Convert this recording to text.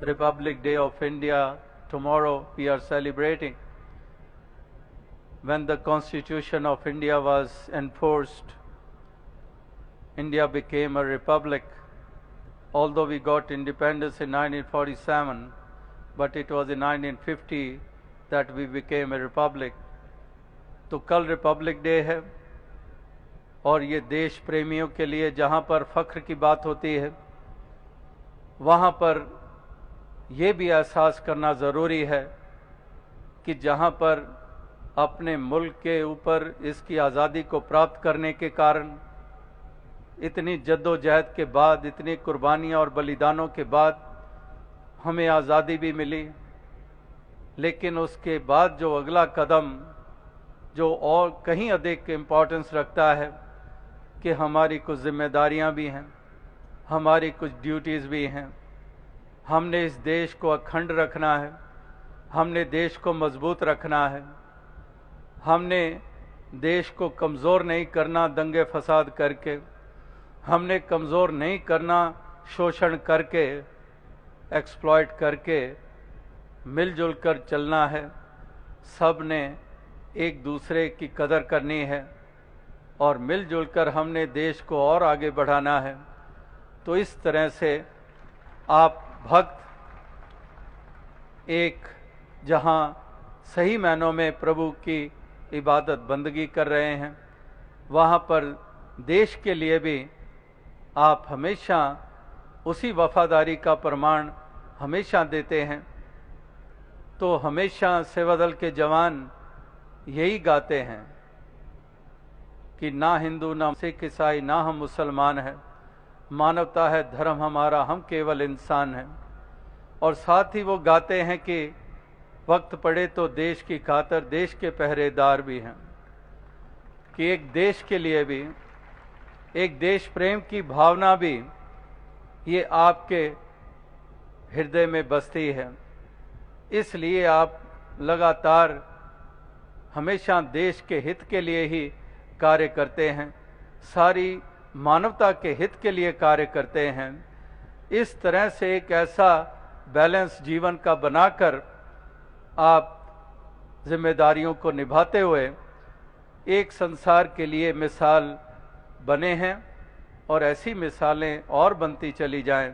Republic Day of India, tomorrow we are celebrating. When the Constitution of India was enforced, India became a republic. Although we got independence in 1947, but it was in 1950 that we became a republic. तो कल Republic day है और ये देश प्रेमियों के लिए जहाँ पर फख्र की बात होती है, वहाँ पर ये भी एहसास करना ज़रूरी है कि जहाँ पर अपने मुल्क के ऊपर इसकी आज़ादी को प्राप्त करने के कारण इतनी जद्दोजहद के बाद, इतनी कुर्बानियाँ और बलिदानों के बाद हमें आज़ादी भी मिली, लेकिन उसके बाद जो अगला कदम जो और कहीं अधिक इम्पोर्टेंस रखता है कि हमारी कुछ जिम्मेदारियां भी हैं, हमारी कुछ ड्यूटीज़ भी हैं। हमने इस देश को अखंड रखना है, हमने देश को मजबूत रखना है, हमने देश को कमज़ोर नहीं करना दंगे फसाद करके, हमने कमज़ोर नहीं करना शोषण करके, एक्सप्लॉइट करके, मिलजुल कर चलना है। सब ने एक दूसरे की कदर करनी है और मिलजुल कर हमने देश को और आगे बढ़ाना है। तो इस तरह से आप भक्त एक जहां सही मायनों में प्रभु की इबादत बंदगी कर रहे हैं, वहां पर देश के लिए भी आप हमेशा उसी वफादारी का प्रमाण हमेशा देते हैं। तो हमेशा सेवा दल के जवान यही गाते हैं कि ना हिंदू ना सिख ईसाई ना हम मुसलमान हैं, मानवता है धर्म हमारा, हम केवल इंसान हैं। और साथ ही वो गाते हैं कि वक्त पड़े तो देश की खातिर देश के पहरेदार भी हैं, कि एक देश के लिए भी एक देश प्रेम की भावना भी ये आपके हृदय में बसती है। इसलिए आप लगातार हमेशा देश के हित के लिए ही कार्य करते हैं, सारी मानवता के हित के लिए कार्य करते हैं। इस तरह से एक ऐसा बैलेंस जीवन का बनाकर आप जिम्मेदारियों को निभाते हुए एक संसार के लिए मिसाल बने हैं और ऐसी मिसालें और बनती चली जाएं।